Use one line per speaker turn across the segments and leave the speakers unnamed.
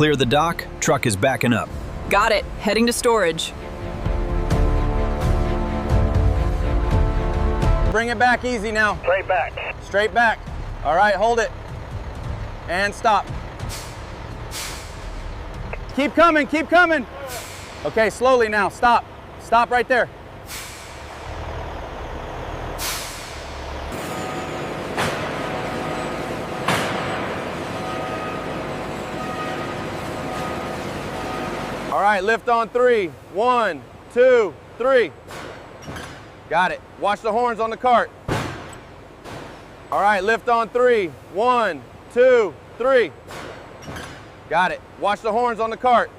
Clear the dock, truck is backing up.
Got it. Heading to storage.
Bring it back easy now.
Straight back.
Straight back. All right, hold it. And stop. Keep coming, keep coming. Okay, slowly now, stop. Stop right there. All right, lift on 3. 1, 2, 3. Got it. Watch the horns on the cart. All right, lift on 3. 1, 2, 3. Got it. Watch the horns on the cart.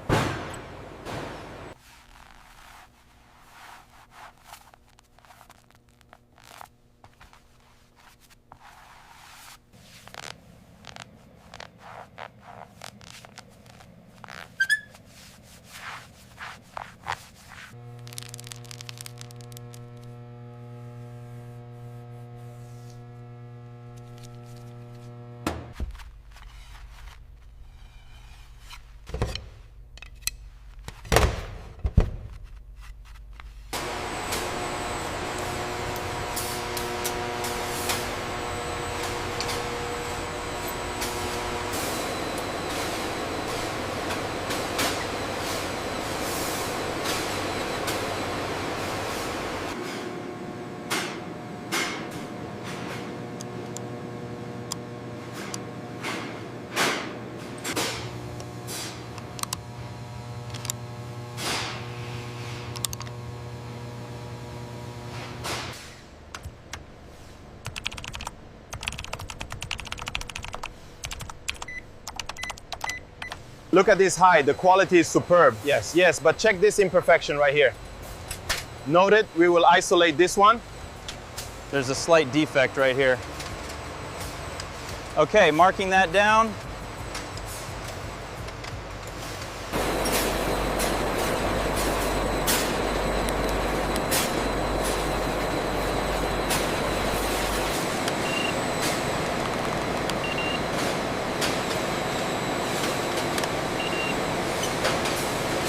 Look at this height, the quality is superb. Yes, yes, but check this imperfection right here. Note it, we will isolate this one. There's a slight defect right here. Okay, marking that down.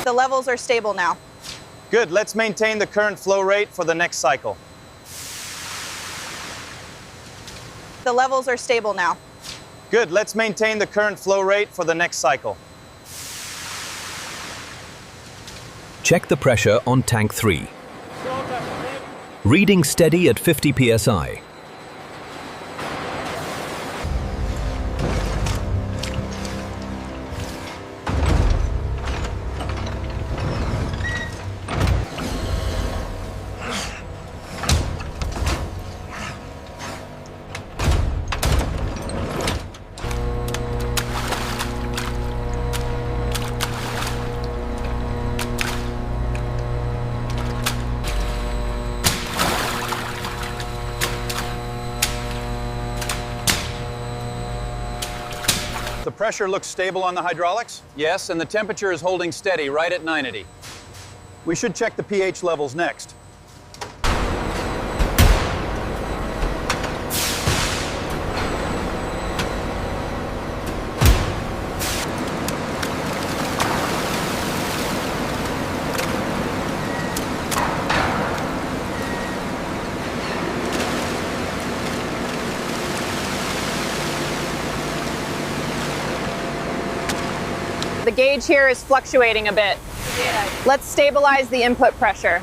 The levels are stable now.
Good, let's maintain the current flow rate for the next cycle.
The levels are stable now.
Good, let's maintain the current flow rate for the next cycle.
Check the pressure on tank 3. Reading steady at 50 psi.
The pressure looks stable on the hydraulics? Yes, and the temperature is holding steady right at 90. We should check the pH levels next.
The gauge here is fluctuating a bit. Let's stabilize the input pressure.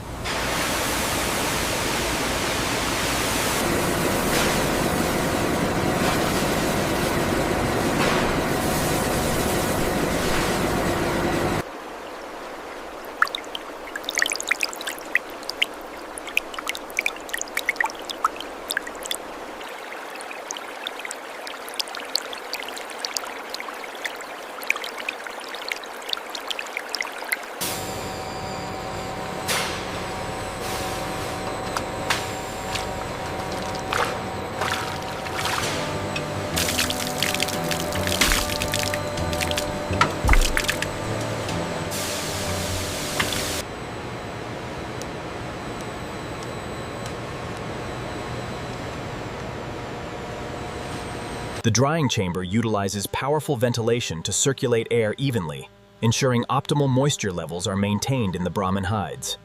The drying chamber utilizes powerful ventilation to circulate air evenly, ensuring optimal moisture levels are maintained in the Brahman hides.